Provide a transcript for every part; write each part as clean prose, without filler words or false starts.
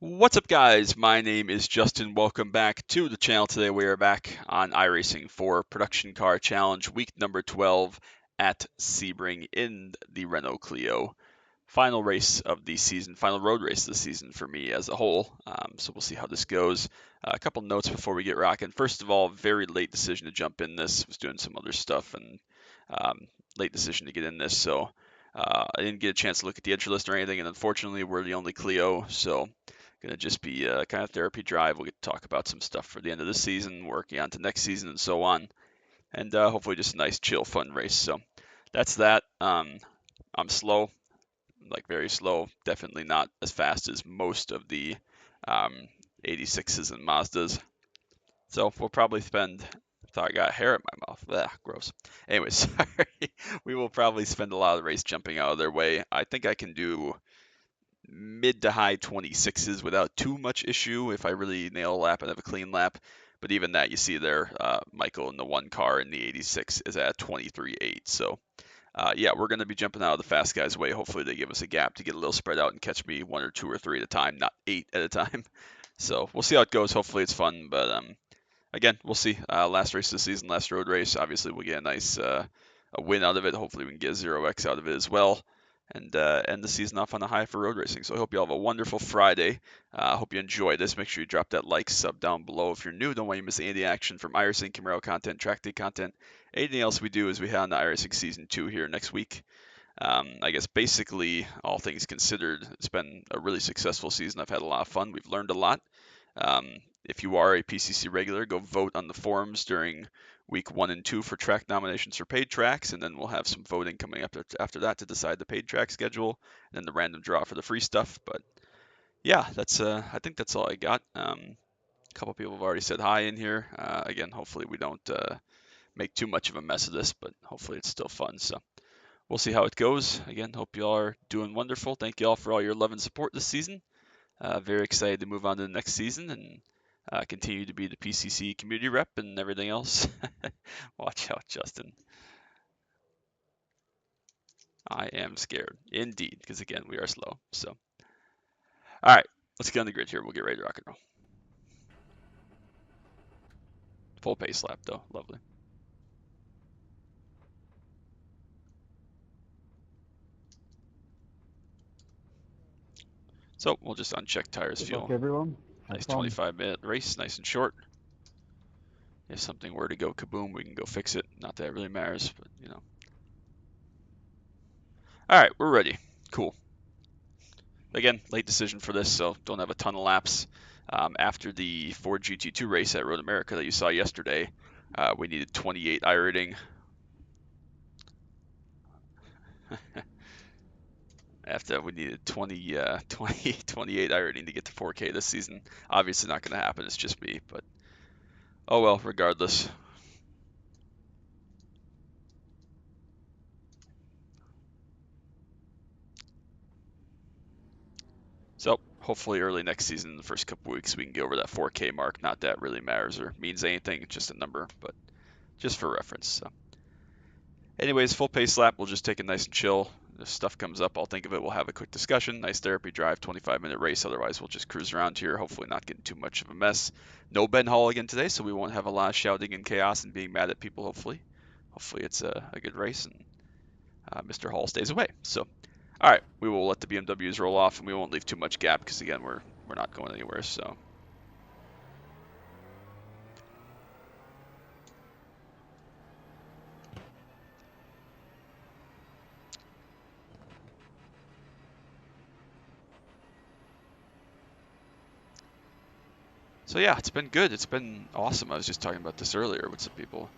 What's up, guys? My name is Justin. Welcome back to the channel. Today we are back on iRacing for Production Car Challenge week number 12 at Sebring in the Renault Clio. Final race of the season, final road race of the season for me as a whole. So we'll see how this goes. A couple notes before we get rocking. First of all, very late decision to jump in this. Was doing some other stuff and late decision to get in this. So I didn't get a chance to look at the entry list or anything. And unfortunately, we're the only Clio. So going to just be a kind of therapy drive. We'll get to talk about some stuff for the end of this season, working on to next season, and so on. And hopefully just a nice, chill, fun race. So that's that. I'm slow, like very slow. Definitely not as fast as most of the um, 86s and Mazdas. So we'll probably spend. I thought I got hair in my mouth. Ugh, gross. Anyways, sorry. We will probably spend a lot of the race jumping out of their way. I think I can do mid to high 26s without too much issue if I really nail a lap and have a clean lap. But even that, you see there, Michael in the one car in the 86 is at 23.8. So, yeah, we're going to be jumping out of the fast guys' way. Hopefully, they give us a gap to get a little spread out and catch me one or two or three at a time, not 8 at a time. So, we'll see how it goes. Hopefully, it's fun. But again, we'll see. Last race of the season, last road race. Obviously, we'll get a nice a win out of it. Hopefully, we can get a 0x out of it as well and end the season off on a high for road racing. So I hope you all have a wonderful Friday. I hope you enjoy this. Make sure you drop that like, sub down below if you're new. Don't want you to miss any of the action from iRacing, Camaro content, track day content. Anything else we do as we head on to iRacing Season 2 here next week. I guess basically, all things considered, it's been a really successful season. I've had a lot of fun. We've learned a lot. If you are a PCC regular, go vote on the forums during week 1 and 2 for track nominations for paid tracks, and then we'll have some voting coming up after that to decide the paid track schedule, and then the random draw for the free stuff. But yeah, that's I think that's all I got. A couple people have already said hi in here. Again, hopefully we don't make too much of a mess of this, but hopefully it's still fun. So we'll see how it goes. Again, hope you all are doing wonderful. Thank you all for all your love and support this season. Very excited to move on to the next season and continue to be the PCC community rep and everything else. Watch out, Justin. I am scared, indeed, because again, we are slow. So, all right, let's get on the grid here. We'll get ready to rock and roll. Full pace lap, though. Lovely. So we'll just uncheck tires, Good luck, fuel. everyone. Have Nice fun. 25-minute race, nice and short. If something were to go kaboom, we can go fix it. Not that it really matters, but you know. All right, we're ready. Cool. Again, late decision for this, so don't have a ton of laps. After the Ford GT2 race at Road America that you saw yesterday, we needed 28 iRating. After we needed 28 iRating to get to 4K this season. Obviously not going to happen. It's just me, but oh well. Regardless. So hopefully early next season, the first couple weeks, we can get over that 4K mark. Not that really matters or means anything. It's just a number, but just for reference. So. Anyways, full pace lap. We'll just take it nice and chill. If stuff comes up, I'll think of it. We'll have a quick discussion. Nice therapy drive, 25-minute race. Otherwise, we'll just cruise around here. Hopefully, not getting too much of a mess. No Ben Hall again today, so we won't have a lot of shouting and chaos and being mad at people. Hopefully it's a good race and Mr. Hall stays away. So, all right, we will let the BMWs roll off and we won't leave too much gap because again, we're not going anywhere. So. So yeah, it's been good. It's been awesome. I was just talking about this earlier with some people.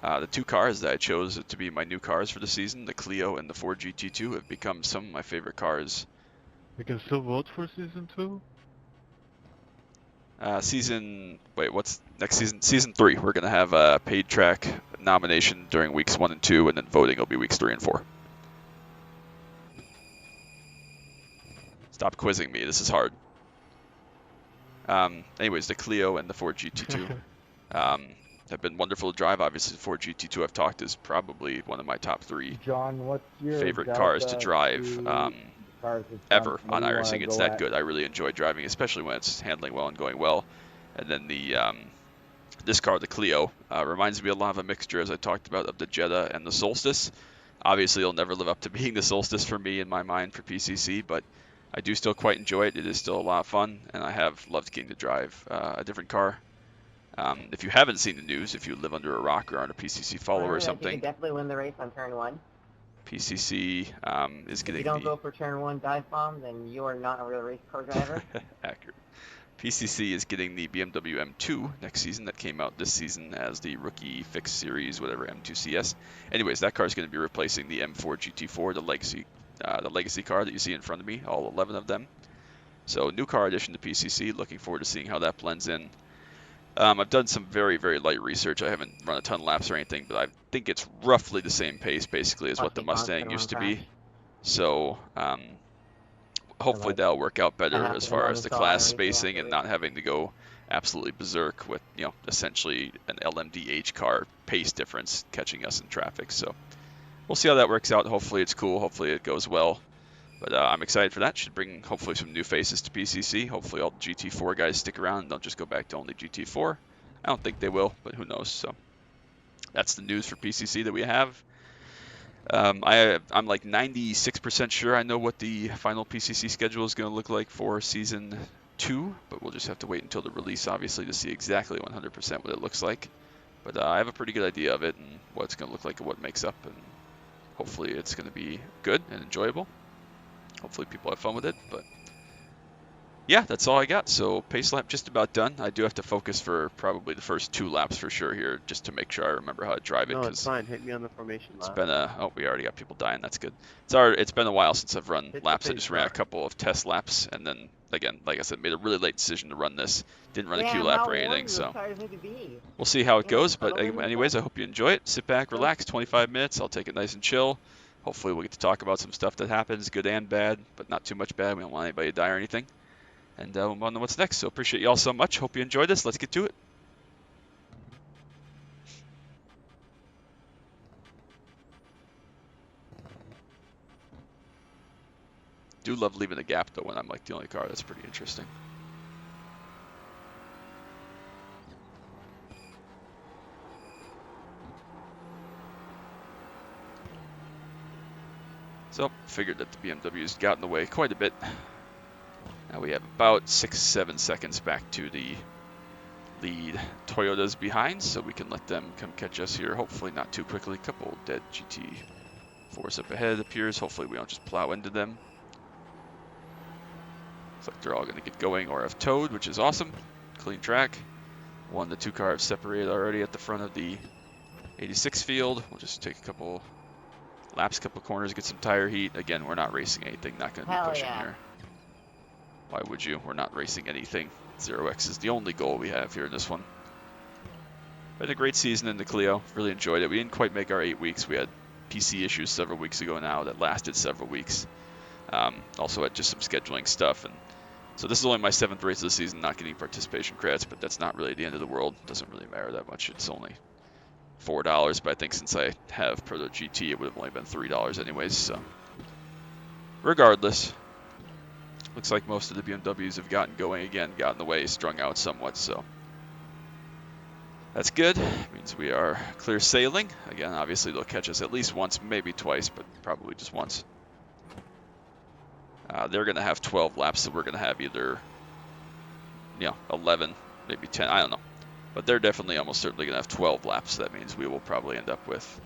The two cars that I chose to be my new cars for the season, the Clio and the Ford GT2, have become some of my favorite cars. We can still vote for season 2? Wait, what's next season? Season 3. We're going to have a paid track nomination during weeks 1 and 2, and then voting will be weeks 3 and 4. Stop quizzing me. This is hard. Anyways, the Clio and the Ford GT2 have been wonderful to drive. Obviously, the Ford GT2 I've talked is probably one of my top 3 John, what's your favorite cars to delta drive. to far as it's done. ever What on do you want to iRacing. It's go that at? good. I really enjoy driving, especially when it's handling well and going well. And then this car, the Clio, reminds me a lot of a mixture, as I talked about, of the Jetta and the Solstice. Obviously, it'll never live up to being the Solstice for me in my mind for PCC, but I do still quite enjoy it. It is still a lot of fun, and I have loved getting to drive a different car. If you haven't seen the news, if you live under a rock or aren't a PCC Well, follower or remember that you could something, definitely win the race on turn 1. PCC is If you getting don't the go for turn 1 dive bomb, then you are not a real race car driver. accurate. PCC is getting the BMW M2 next season that came out this season as the rookie fixed series, whatever, M2CS. Anyways, that car is going to be replacing the M4 GT4, the legacy car that you see in front of me, all 11 of them. So new car addition to PCC. Looking forward to seeing how that blends in. I've done some very, very light research. I haven't run a ton of laps or anything, but I think it's roughly the same pace, basically, as Watch what the me bounce Mustang turn 1 used to crash. be. So And hopefully like, that'll work out that better as happened to far as the uninstall class iRacing spacing and not afterwards. having to go absolutely berserk with, essentially an LMDH car pace difference catching us in traffic. So we'll see how that works out. Hopefully it's cool. Hopefully it goes well. But I'm excited for that. Should bring hopefully some new faces to PCC. Hopefully all the GT4 guys stick around and don't just go back to only GT4. I don't think they will, but who knows. So that's the news for PCC that we have. I'm like 96% sure I know what the final PCC schedule is going to look like for season 2, but we'll just have to wait until the release, obviously, to see exactly 100% what it looks like. But I have a pretty good idea of it and what it's going to look like and what it makes up, and hopefully it's going to be good and enjoyable. Hopefully people have fun with it, but yeah, that's all I got. So pace lap just about done. I do have to focus for probably the first 2 laps for sure here, just to make sure I remember how to drive it, No, it's because fine. Hit me on the formation it's lap. been we already got people dying. That's good. It's been a while since I've run Hit the laps. I pace just ran a bar. couple of test laps, and then again, like I said, made a really late decision to run this. Didn't run a Q Damn, lap how or warm anything, do those so tires need to be? we'll see how it In, like, goes. But tunnel vision anyways, I stuff? hope you enjoy it. Sit back, No. relax. 25 minutes. I'll take it nice and chill. Hopefully, we'll get to talk about some stuff that happens, good and bad, but not too much bad. We don't want anybody to die or anything. And we'll move on to what's next. So appreciate you all so much. Hope you enjoyed this. Let's get to it. Do love leaving a gap though when I'm like the only car. That's pretty interesting. So figured that the BMW's got in the way quite a bit. Now we have about 6-7 seconds back to the lead. Toyota's behind, so we can let them come catch us here. Hopefully not too quickly. Couple dead GT4s up ahead appears. Hopefully we don't just plow into them. Looks like they're all going to get going or have towed, which is awesome. Clean track. The 2 cars separated already at the front of the 86 field. We'll just take a couple laps, couple corners, get some tire heat. Again, we're not racing anything, not going to be Hell pushing yeah. here. Why would you? We're not racing anything. 0x is the only goal we have here in this one. Been a great season in the Clio. Really enjoyed it. We didn't quite make our 8 weeks. We had PC issues several weeks ago now that lasted several weeks. Also had just some scheduling stuff. And so this is only my 7th race of the season, not getting participation credits, but that's not really the end of the world. Doesn't really matter that much. It's only $4, but I think since I have Proto GT, it would have only been $3 anyways. So regardless, looks like most of the BMWs have gotten going again, got in the way, strung out somewhat. So that's good. Means we are clear sailing. Again, obviously they'll catch us at least once, maybe twice, but probably just once. They're going to have 12 laps, so we're going to have either 11, maybe 10, I don't know. But they're definitely almost certainly going to have 12 laps. So that means we will probably end up with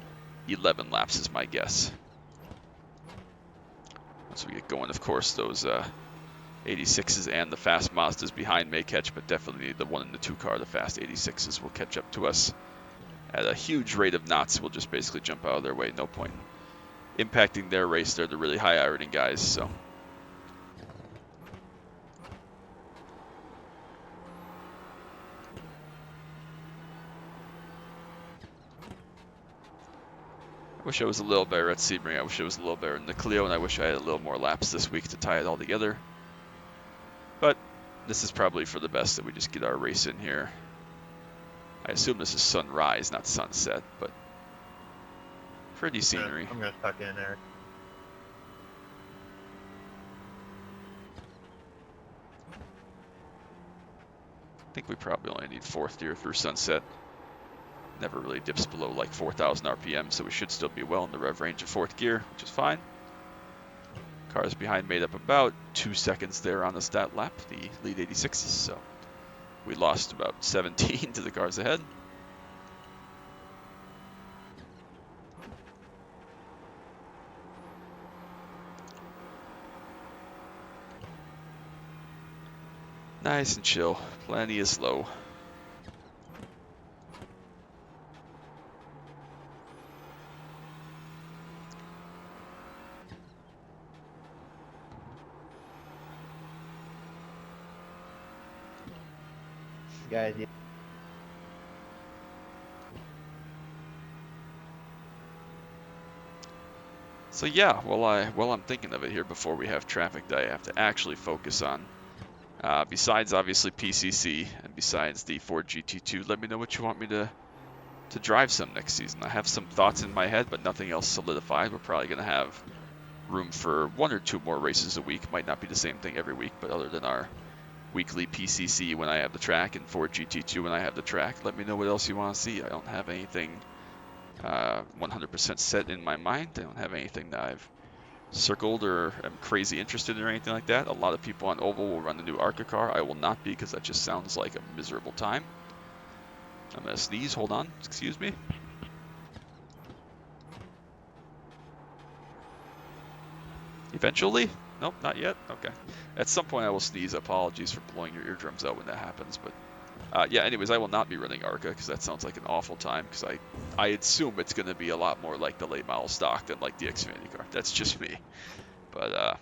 11 laps is my guess. Once we get going, of course, those 86s and the fast Mazdas behind may catch, but definitely the 1 and the 2 car, the fast 86s, will catch up to us at a huge rate of knots. We'll just basically jump out of their way. No point in impacting their race. They're the really high ironing guys, so. I wish I was a little better at Sebring. I wish I was a little better in the Clio, and I wish I had a little more laps this week to tie it all together. But this is probably for the best that we just get our race in here. I assume this is sunrise, not sunset, but pretty scenery. I'm gonna tuck in there. think we probably only need 4th gear through sunset. Never really dips below like 4,000 RPM, so we should still be well in the rev range of 4th gear, which is fine. Cars behind made up about 2 seconds there on the stat lap, the lead 86s, so we lost about 17 to the cars ahead. Nice and chill, plenty of slow. Guys, So yeah, while I'm thinking of it here before we have traffic that I have to actually focus on, besides obviously PCC and besides the Ford GT2, let me know what you want me to drive some next season. I have some thoughts in my head, but nothing else solidified. We're probably going to have room for 1 or 2 more races a week. Might not be the same thing every week, but other than our weekly PCC when I have the track and Ford GT2 when I have the track, let me know what else you want to see. I don't have anything 100% set in my mind. I don't have anything that I've circled or am crazy interested in or anything like that. A lot of people on Oval will run the new ARCA car. I will not be because that just sounds like a miserable time. I'm going to sneeze. Hold on. Excuse me. Eventually? Nope, not yet. Okay. At some point I will sneeze. Apologies for blowing your eardrums out when that happens. But yeah, anyways, I will not be running ARCA because that sounds like an awful time because I assume it's going to be a lot more like the late model stock than like the Xfinity car. That's just me. But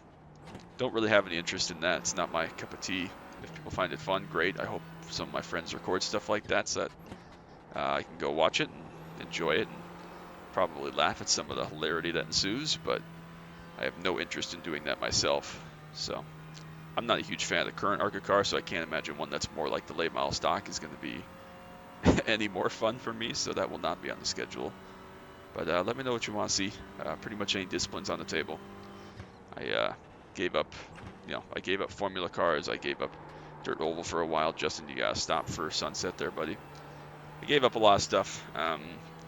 don't really have any interest in that. It's not my cup of tea. If people find it fun, great. I hope some of my friends record stuff like that so that I can go watch it and enjoy it and probably laugh at some of the hilarity that ensues, but I have no interest in doing that myself. So I'm not a huge fan of the current ARCA car, so I can't imagine one that's more like the late model stock is going to be any more fun for me, so that will not be on the schedule. But let me know what you want to see. Pretty much any disciplines on the table. I gave up, I gave up Formula cars. I gave up Dirt Oval for a while. Justin, you got to stop for Sunset there, buddy. I gave up a lot of stuff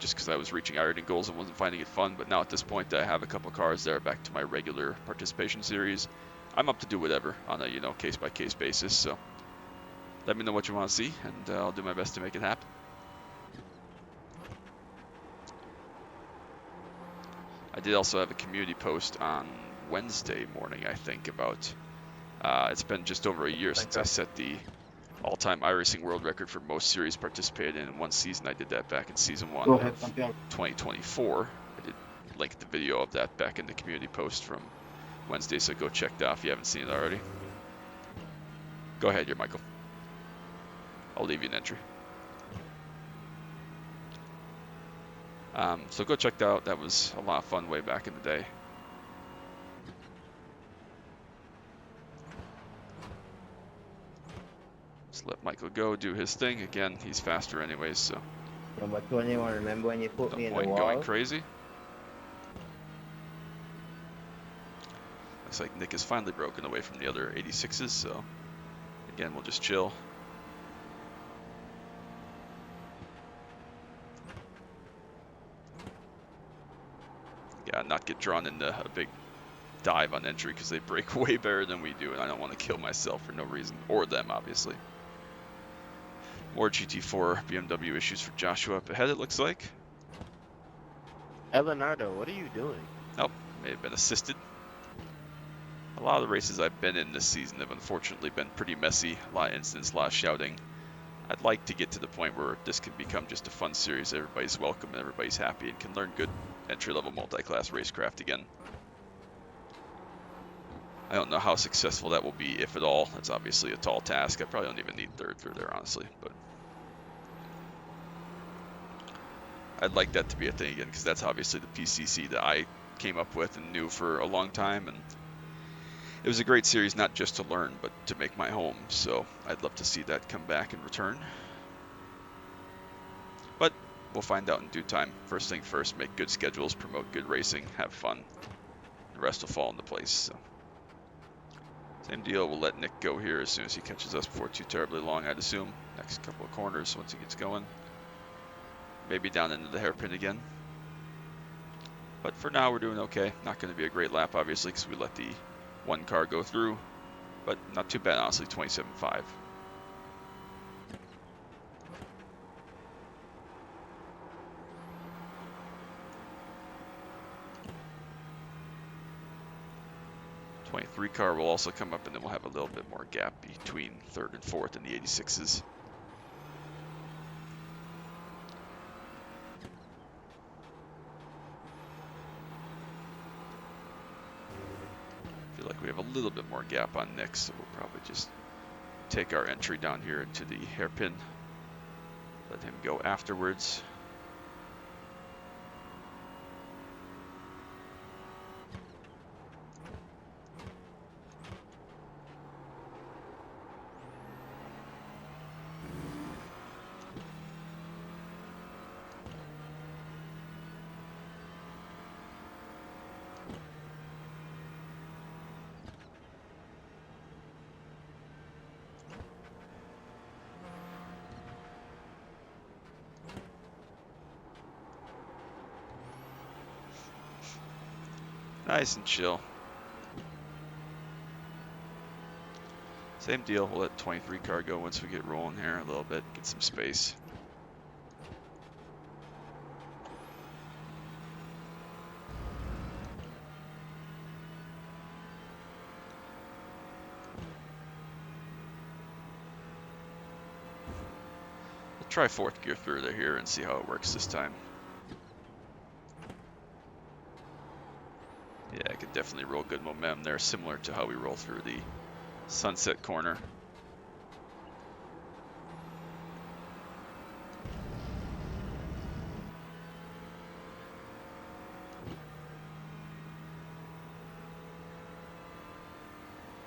just because I was reaching iRacing goals and wasn't finding it fun. But now at this point, I have a couple cars that are back to my regular participation series. I'm up to do whatever on a case-by-case basis. So let me know what you want to see, and I'll do my best to make it happen. I did also have a community post on Wednesday morning, I think, about it's been just over a year since I set the all-time iRacing world record for most series participated in one season. I did that back in season 1 of 2024. I did link the video of that back in the community post from Wednesday, so go check that out if you haven't seen it already. Go ahead here, Michael. I'll leave you an entry. So go check that out. That was a lot of fun way back in the day. Just let Michael go do his thing. Again, he's faster anyways, so Number 21, remember when you put me no in the point in wall? going crazy. Looks like Nick is finally broken away from the other 86s, so again, we'll just chill. Yeah, not get drawn into a big dive on entry because they break way better than we do, and I don't want to kill myself for no reason, or them, obviously. More GT4 BMW issues for Joshua up ahead, it looks like. Leonardo, what are you doing? Oh, may have been assisted. A lot of the races I've been in this season have unfortunately been pretty messy. A lot of incidents, a lot of shouting. I'd like to get to the point where this can become just a fun series. Everybody's welcome and everybody's happy and can learn good entry-level multi-class racecraft again. I don't know how successful that will be, if at all. That's obviously a tall task. I probably don't even need third through there, honestly. But I'd like that to be a thing again, because that's obviously the PCC that I came up with and knew for a long time. And it was a great series, not just to learn, but to make my home. So I'd love to see that come back and return. But we'll find out in due time. First thing first, make good schedules, promote good racing, have fun. The rest will fall into place. So Same deal, we'll let Nick go here as soon as he catches us before too terribly long, I'd assume. Next couple of corners once he gets going. Maybe down into the hairpin again. But for now, we're doing okay. Not going to be a great lap, obviously, because we let the one car go through. But not too bad, honestly, 27.5. '23 car will also come up, and then we'll have a little bit more gap between third and fourth in the 86s. Feel like we have a little bit more gap on Nick, so we'll probably just take our entry down here into the hairpin. Let him go afterwards. Nice and chill. Same deal, we'll let 23 car go once we get rolling here a little bit, get some space. We'll try fourth gear through there here and see how it works this time. Yeah, I could definitely roll good momentum there, similar to how we roll through the sunset corner.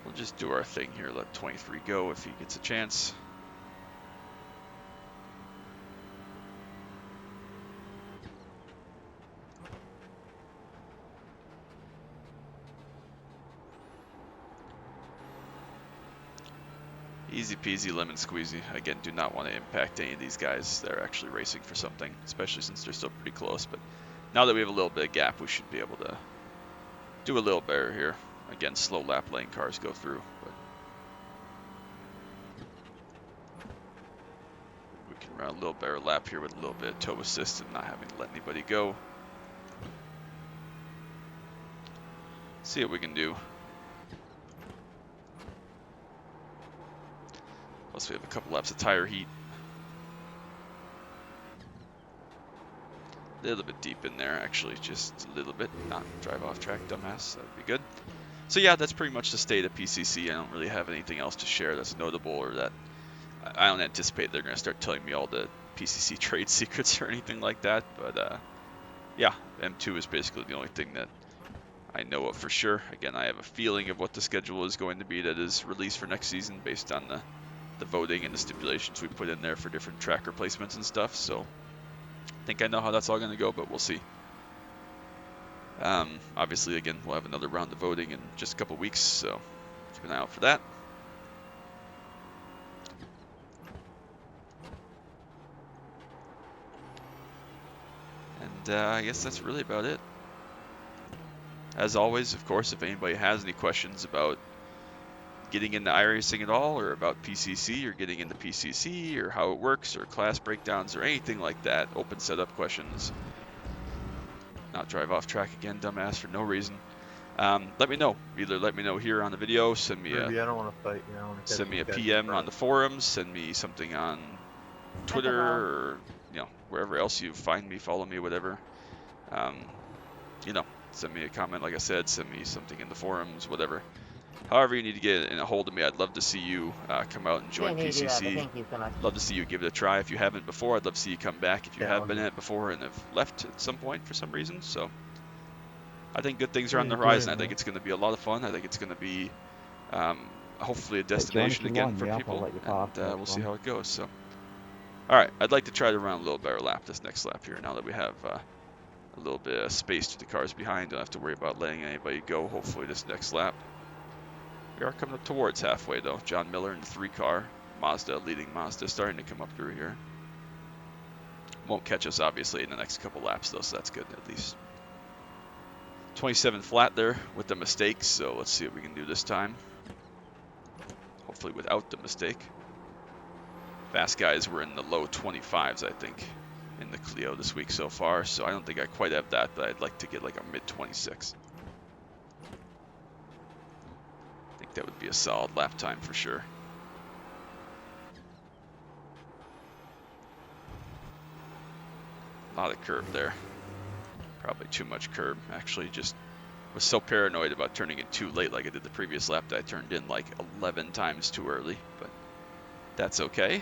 We'll just do our thing here, let 23 go if he gets a chance. Easy peasy lemon squeezy. Again, do not want to impact any of these guys that are actually racing for something, especially since they're still pretty close. But now that we have a little bit of gap, we should be able to do a little better here. Again, slow lap lane cars go through, but we can run a little better lap here with a little bit of toe assist and not having to let anybody go. See what we can do. Plus we have a couple laps of tire heat. A little bit deep in there, actually, just a little bit. Not drive off track, dumbass. That would be good. So yeah, that's pretty much the state of PCC. I don't really have anything else to share that's notable, or that I don't anticipate they're going to start telling me all the PCC trade secrets or anything like that. But yeah, M2 is basically the only thing that I know of for sure. Again, I have a feeling of what the schedule is going to be that is released for next season based on the voting and the stipulations we put in there for different track replacements and stuff. So I think I know how that's all going to go, but we'll see. Obviously, again, we'll have another round of voting in just a couple weeks, so keep an eye out for that. And I guess that's really about it. As always, of course, if anybody has any questions about getting into iRacing at all, or about PCC, or getting into PCC, or how it works, or class breakdowns, or anything like that, open setup questions. Not drive off track again, dumbass, for no reason. Let me know. Either let me know here on the video, send me Ruby, I don't want to fight you. I want to send me a PM on the forums, send me something on Twitter, or wherever else you find me, follow me, whatever. Send me a comment, like I said, send me something in the forums, whatever. However you need to get in a hold of me, I'd love to see you come out and join PCC. Thank you so much. Love to see you give it a try. If you haven't before, I'd love to see you come back if you have been in it before and have left at some point for some reason. So I think good things are on the horizon. I think it's going to be a lot of fun. I think it's going to be hopefully a destination again for people, and we'll see how it goes. So, all right, I'd like to try to run a little better lap this next lap here now that we have a little bit of space to the cars behind. Don't have to worry about letting anybody go, hopefully, this next lap. We are coming up towards halfway though. John Miller in the 3 car. Mazda, leading Mazda, starting to come up through here. Won't catch us obviously in the next couple laps though, so that's good at least. 27 flat there with the mistakes, so let's see what we can do this time. Hopefully without the mistake. Fast guys were in the low 25s, I think, in the Clio this week so far, so I don't think I quite have that, but I'd like to get like a mid 26. I think that would be a solid lap time for sure. A lot of curb there. Probably too much curb, actually. Just was so paranoid about turning in too late like I did the previous lap that I turned in like 11 times too early, but that's okay.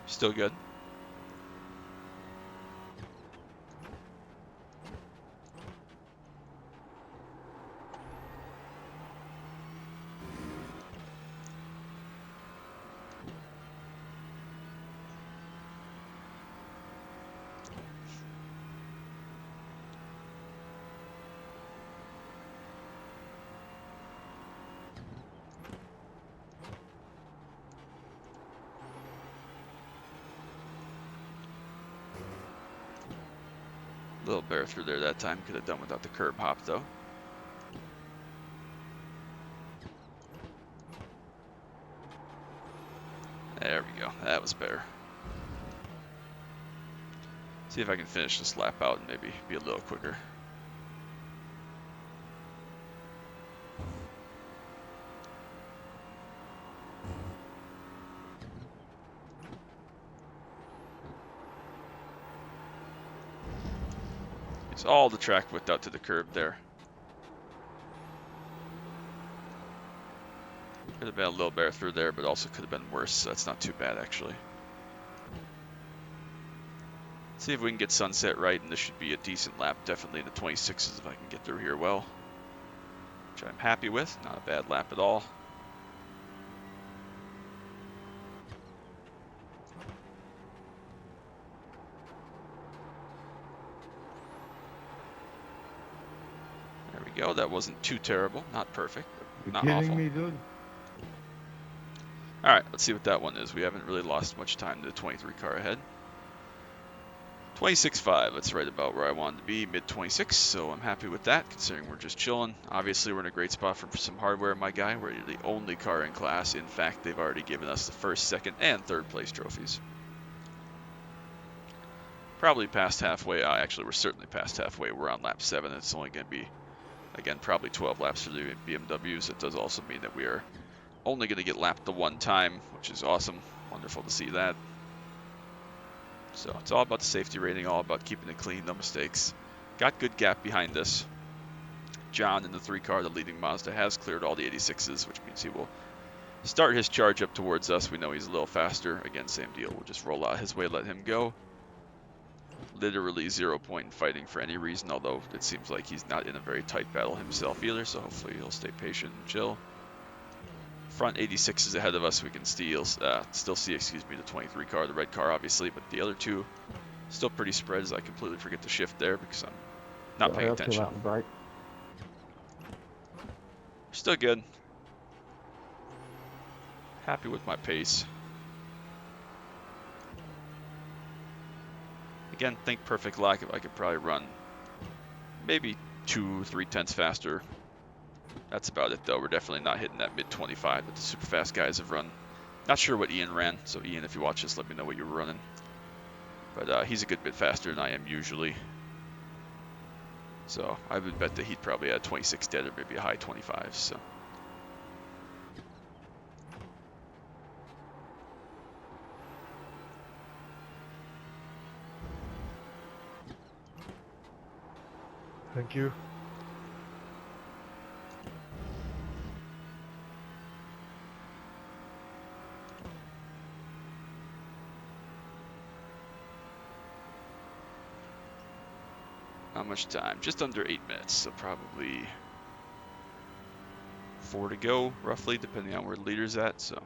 Still good. Little bear through there that time. Could have done without the curb hop though. There we go. That was better. See if I can finish this lap out and maybe be a little quicker. It's all the track width out to the curb there. Could have been a little bear through there, but also could have been worse, so that's not too bad actually. See if we can get sunset right, and this should be a decent lap, definitely in the 26s if I can get through here well. Which I'm happy with, not a bad lap at all. There we go, that wasn't too terrible, not perfect, but not You're awful. kidding me, dude? Alright, let's see what that one is. We haven't really lost much time to the 23 car ahead. 26.5, that's right about where I wanted to be, mid 26, so I'm happy with that, considering we're just chilling. Obviously, we're in a great spot for some hardware, my guy. We're the only car in class. In fact, they've already given us the first, second, and third place trophies. Probably past halfway. Actually, we're certainly past halfway. We're on lap 7. It's only going to be, again, probably 12 laps for the BMWs. It does also mean that we are only going to get lapped the one time, which is awesome. Wonderful to see that. So it's all about the safety rating, all about keeping it clean, no mistakes. Got good gap behind us. John in the 3 car, the leading Mazda, has cleared all the 86s, which means he will start his charge up towards us. We know he's a little faster. Again, same deal. We'll just roll out his way, let him go. Literally 0 point in fighting for any reason, although it seems like he's not in a very tight battle himself either, so hopefully he'll stay patient and chill. Front 86 is ahead of us. We can still see, the 23 car, the red car, obviously, but the other two still pretty spread as I completely forget to shift there because I'm not paying attention. Still good. Happy with my pace. Again, think perfect lap. I could probably run maybe 2-3 tenths faster. That's about it, though. We're definitely not hitting that mid-25 that the super fast guys have run. Not sure what Ian ran, so Ian, if you watch this, let me know what you were running. But he's a good bit faster than I am usually. So I would bet that he'd probably had 26 dead or maybe a high 25s. So. Thank you. How much time? Just under 8 minutes, so probably 4 to go, roughly, depending on where the leader's at. So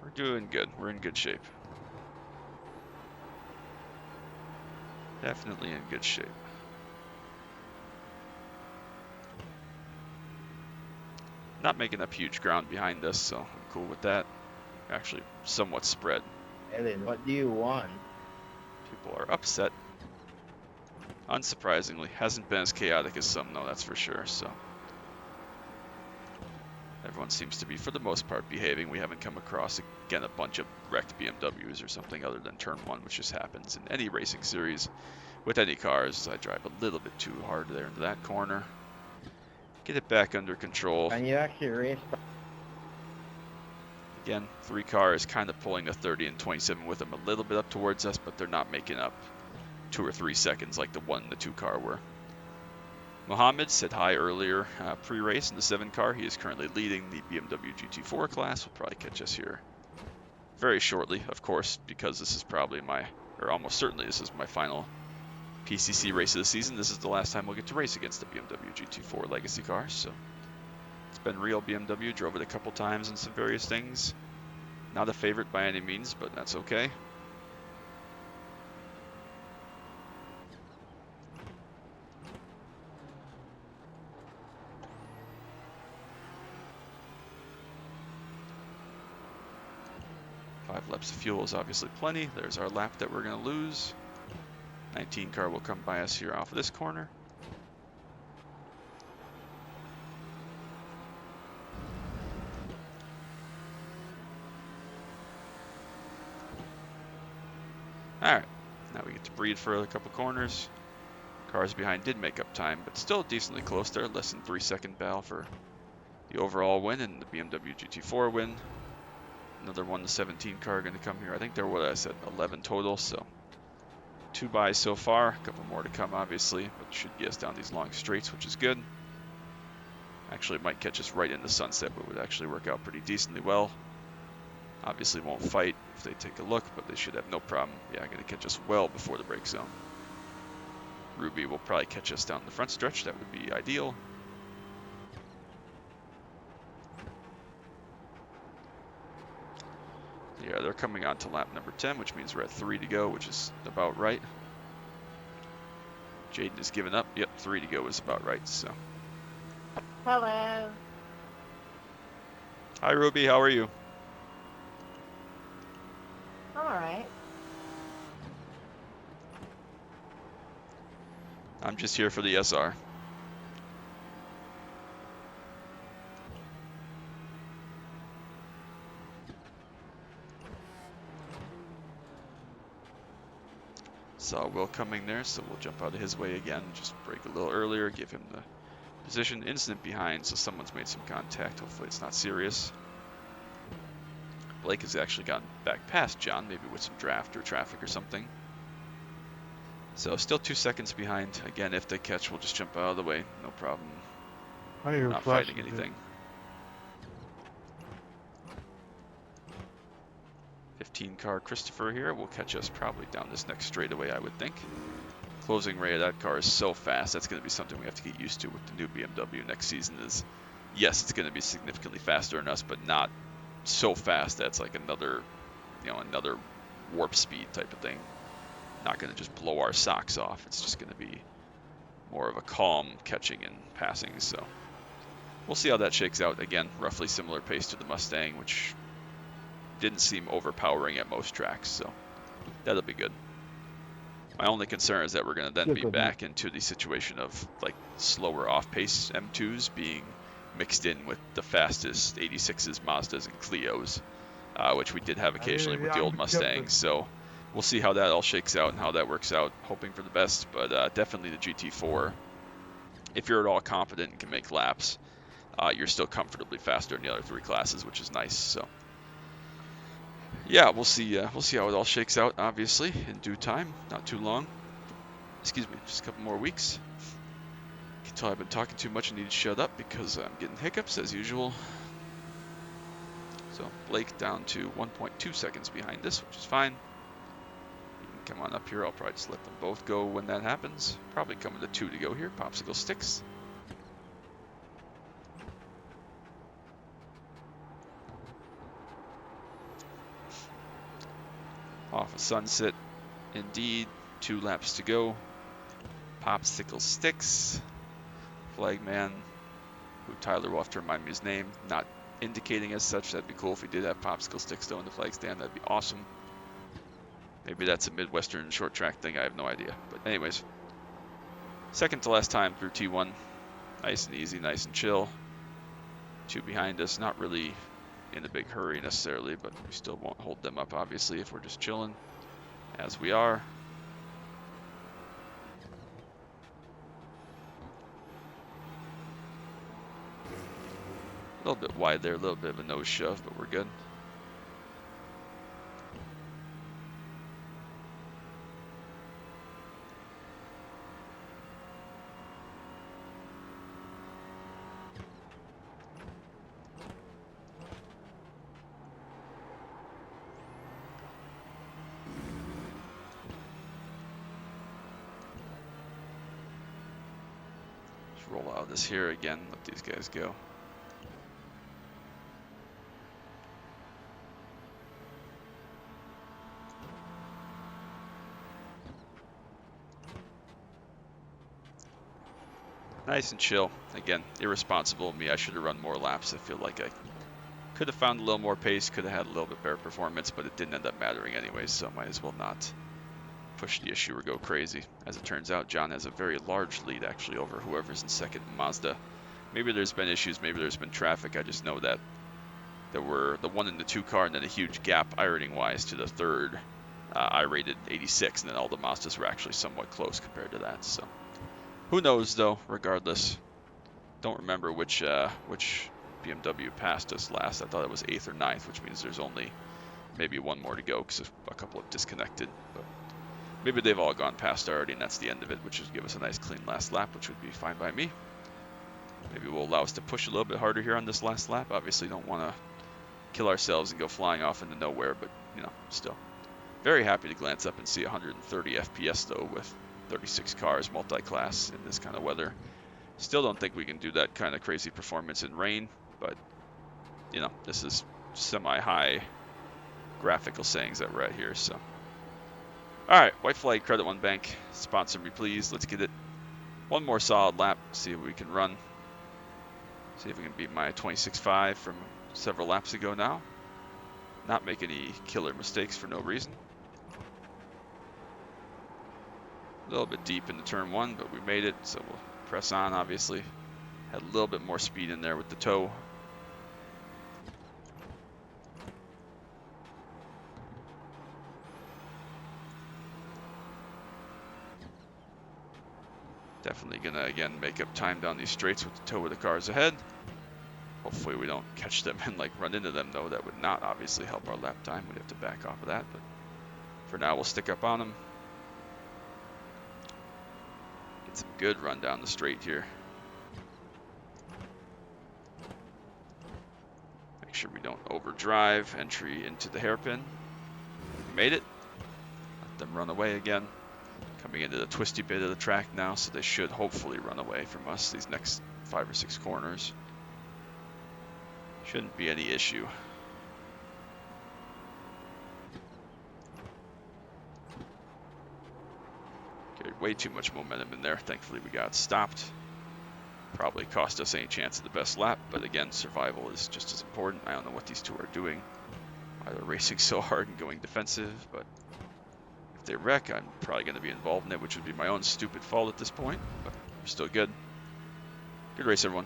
we're doing good. We're in good shape. Definitely in good shape. Not making up huge ground behind us, so I'm cool with that. Actually, somewhat spread. Ellen, what do you want? People are upset. Unsurprisingly, hasn't been as chaotic as some, though, that's for sure, so. Everyone seems to be, for the most part, behaving. We haven't come across, again, a bunch of wrecked BMWs or something other than turn one, which just happens in any racing series. With any cars, I drive a little bit too hard there into that corner. Get it back under control. Can you actually race? Again, 3 cars kind of pulling the 30 and 27 with them a little bit up towards us, but they're not making up 2 or 3 seconds like the 1 and the 2 car were. Mohammed said hi earlier pre-race in the 7 car. He is currently leading the BMW GT4 class. Will probably catch us here very shortly, of course, because this is probably or almost certainly this is my final PCC race of the season. This is the last time we'll get to race against the BMW GT4 legacy car, so it's been real BMW. Drove it a couple times in some various things. Not a favorite by any means, but that's okay. Five laps of fuel is obviously plenty. There's our lap that we're going to lose. 19 car will come by us here off of this corner. Alright, now we get to breathe for a couple corners. Cars behind did make up time, but still decently close there. Less than 3-second battle for the overall win and the BMW GT4 win. Another 1 to 17 car going to come here. I think there were, what I said, 11 total, so 2 buys so far. A couple more to come, obviously, but should get us down these long straights, which is good. Actually, it might catch us right in the sunset, but would actually work out pretty decently well. Obviously won't fight if they take a look, but they should have no problem. Yeah, going to catch us well before the brake zone. Ruby will probably catch us down the front stretch. That would be ideal. Yeah, they're coming on to lap number 10, which means we're at 3 to go, which is about right. Jaden has given up. Yep, 3 to go is about right, so. Hello. Hi, Ruby. How are you? I'm alright. I'm just here for the SR. Saw Will coming there, so we'll jump out of his way again. Just brake a little earlier, give him the position. Incident behind, so someone's made some contact. Hopefully it's not serious. Blake has actually gotten back past John, maybe with some draft or traffic or something. So still 2 seconds behind. Again, if they catch, we'll just jump out of the way. No problem. Why are you Not flashing fighting anything. 15 car Christopher here will catch us probably down this next straightaway, I would think. Closing rate of that car is so fast. That's going to be something we have to get used to with the new BMW next season. Is yes, it's going to be significantly faster than us, but not so fast that's like another warp speed type of thing. Not going to just blow our socks off. It's just going to be more of a calm catching and passing. So we'll see how that shakes out. Again, roughly similar pace to the Mustang, which didn't seem overpowering at most tracks. So that'll be good. My only concern is that we're going to then be back into the situation of like slower off-pace M2s being mixed in with the fastest 86s, Mazdas, and Clios, which we did have occasionally with the old Mustangs. So we'll see how that all shakes out and how that works out. Hoping for the best, but definitely the GT4. If you're at all confident and can make laps, you're still comfortably faster in the other 3 classes, which is nice. So yeah, we'll see how it all shakes out, obviously, in due time. Not too long. Excuse me, just a couple more weeks. You can tell I've been talking too much and need to shut up because I'm getting hiccups as usual. So Blake down to 1.2 seconds behind this, which is fine. You can come on up here. I'll probably just let them both go when that happens. Probably coming to 2 to go here. Popsicle sticks. Off a sunset, indeed. 2 laps to go. Popsicle sticks. Flagman, who Tyler will have to remind me his name. Not indicating as such. That'd be cool if we did have popsicle sticks though in the flag stand. That'd be awesome. Maybe that's a Midwestern short track thing. I have no idea. But anyways, second to last time through T1. Nice and easy, nice and chill. 2 behind us. Not really in a big hurry necessarily, but we still won't hold them up obviously if we're just chilling as we are. A little bit wide there, a little bit of a nose shove, but we're good. Just roll out of this here again, let these guys go. Nice and chill. Again, irresponsible of me. I should have run more laps. I feel like I could have found a little more pace, could have had a little bit better performance, but it didn't end up mattering anyways, so might as well not push the issue or go crazy. As it turns out, John has a very large lead actually over whoever's in second in Mazda. Maybe there's been issues, maybe there's been traffic. I just know that there were the 1 and the 2 car and then a huge gap iRating wise to the third. I rated 86, and then all the Mazdas were actually somewhat close compared to that, so. Who knows, though, regardless. Don't remember which BMW passed us last. I thought it was 8th or 9th, which means there's only maybe 1 more to go because a couple have disconnected. But maybe they've all gone past already, and that's the end of it, which would give us a nice clean last lap, which would be fine by me. Maybe will allow us to push a little bit harder here on this last lap. Obviously, don't want to kill ourselves and go flying off into nowhere, but, you know, still. Very happy to glance up and see 130 FPS, though, with 36 cars multi-class in this kind of weather. Still don't think we can do that kind of crazy performance in rain, but you know, this is semi-high graphical sayings that we're at here, so. Alright, White Flag Credit One Bank, sponsor me please, let's get it. 1 more solid lap, see if we can run. See if we can beat my 26.5 from several laps ago now. Not make any killer mistakes for no reason. A little bit deep into turn 1, but we made it, so we'll press on, obviously. Had a little bit more speed in there with the toe. Definitely gonna, again, make up time down these straights with the toe of the cars ahead. Hopefully we don't catch them and like run into them, though. That would not obviously help our lap time. We'd have to back off of that, but for now we'll stick up on them. Get some good run down the straight here. Make sure we don't overdrive entry into the hairpin. We made it. Let them run away again. Coming into the twisty bit of the track now, so they should hopefully run away from us these next 5 or 6 corners. Shouldn't be any issue. Carried way too much momentum in there. Thankfully we got stopped. Probably cost us any chance at the best lap, but again, survival is just as important. I don't know what these two are doing. Why they're racing so hard and going defensive, but if they wreck, I'm probably going to be involved in it, which would be my own stupid fault at this point, but we're still good. Good race, everyone.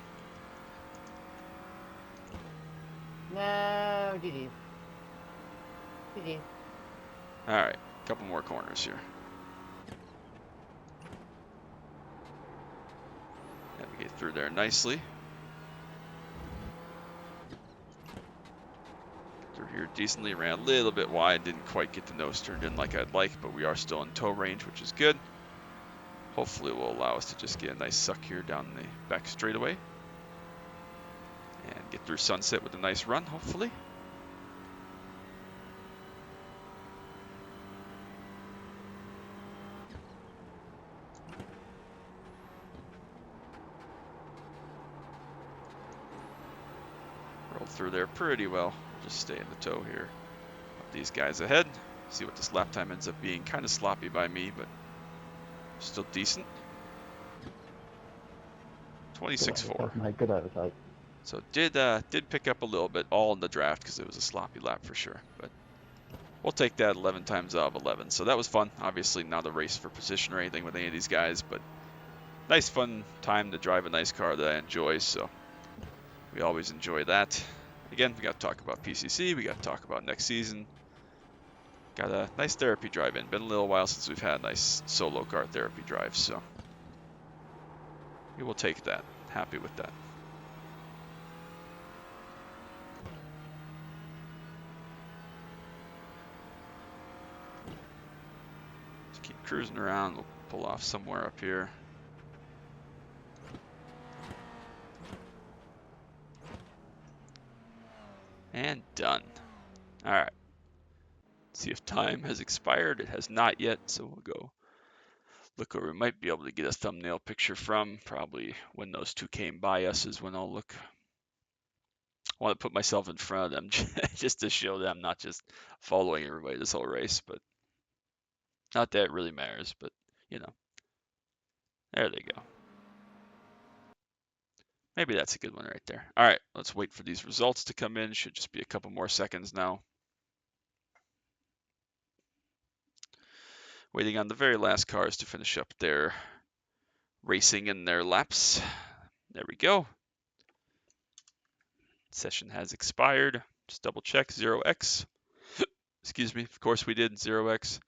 No, GG. GG. Alright, a couple more corners here. Navigate through there nicely. Through here decently, ran a little bit wide, didn't quite get the nose turned in like I'd like, but we are still in tow range, which is good. Hopefully it will allow us to just get a nice suck here down the back straightaway. And get through Sunset with a nice run, hopefully. Rolled through there pretty well. We'll just stay in the tow here. Up these guys ahead. See what this lap time ends up being. Kind of sloppy by me, but still decent. 26.4. My good outside. So did pick up a little bit all in the draft because it was a sloppy lap for sure. But we'll take that 11 times out of 11. So that was fun. Obviously not a race for position or anything with any of these guys, but nice fun time to drive a nice car that I enjoy. So we always enjoy that. Again, we got to talk about PCC. We got to talk about next season. Got a nice therapy drive in. Been a little while since we've had a nice solo car therapy drive, so we will take that. Happy with that. Just keep cruising around. We'll pull off somewhere up here. And done. All right. See if time has expired. It has not yet, so we'll go look where we might be able to get a thumbnail picture from. Probably when those two came by us is when I'll look. I want to put myself in front of them just to show them, not just following everybody this whole race, but not that it really matters, but you know, there they go. Maybe that's a good one right there. All right, let's wait for these results to come in. Should just be a couple more seconds now. Waiting on the very last cars to finish up their racing and their laps. There we go. Session has expired. Just double check 0x. Excuse me. Of course we did 0x.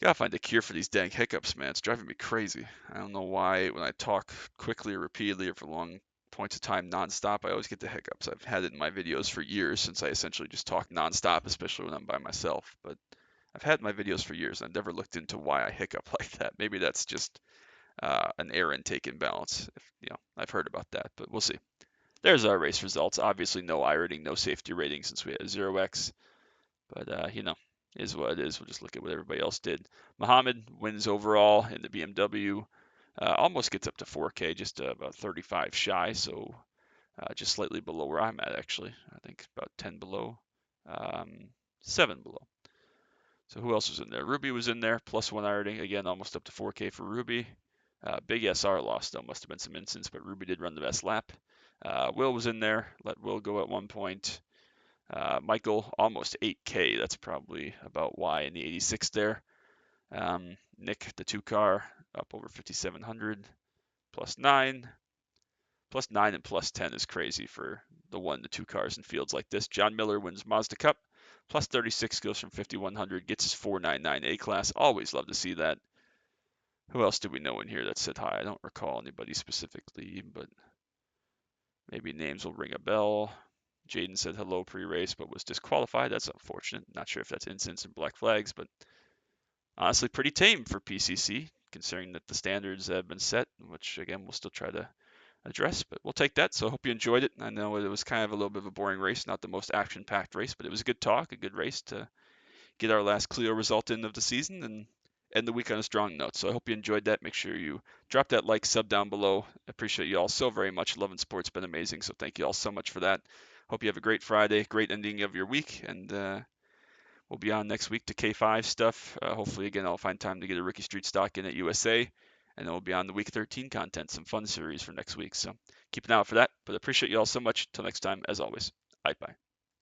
Gotta find a cure for these dang hiccups, man. It's driving me crazy. I don't know why when I talk quickly or repeatedly or for long points of time nonstop, I always get the hiccups. I've had it in my videos for years since I essentially just talk nonstop, especially when I'm by myself. But I've had my videos for years and I've never looked into why I hiccup like that. Maybe that's just an air intake imbalance. I've heard about that, but we'll see. There's our race results. Obviously no I rating, no safety rating since we had 0x. But, is what it is. We'll just look at what everybody else did. Muhammad wins overall in the BMW. Almost gets up to 4K, just about 35 shy, so just slightly below where I'm at, actually. I think about 10 below, 7 below. So who else was in there? Ruby was in there, +1 rating. Again, almost up to 4K for Ruby. Big SR loss, though. Must have been some incidents, but Ruby did run the best lap. Will was in there. Let Will go at one point. Michael, almost 8K. That's probably about why in the 86 there. Nick, the 2 car, up over 5,700. +9. +9 and +10 is crazy for the 1 to 2 cars in fields like this. John Miller wins Mazda Cup. +36 goes from 5,100. Gets his 499 A-Class. Always love to see that. Who else do we know in here that said hi? I don't recall anybody specifically, but maybe names will ring a bell. Jaden said hello pre-race, but was disqualified. That's unfortunate. Not sure if that's incidents and black flags, but honestly pretty tame for PCC, considering that the standards have been set, which again we'll still try to address, but we'll take that. So I hope you enjoyed it. I know it was kind of a little bit of a boring race, not the most action-packed race, but it was a good talk, a good race to get our last Clio result in of the season and end the week on a strong note. So I hope you enjoyed that. Make sure you drop that like, sub down below. I appreciate you all so very much. Loving sport's been amazing, so thank you all so much for that. Hope you have a great Friday, great ending of your week, and we'll be on next week to K5 stuff. Hopefully, again, I'll find time to get a Rookie Street stock in at USA, and then we'll be on the Week 13 content, some fun series for next week. So keep an eye out for that. But I appreciate you all so much. Until next time, as always, bye-bye.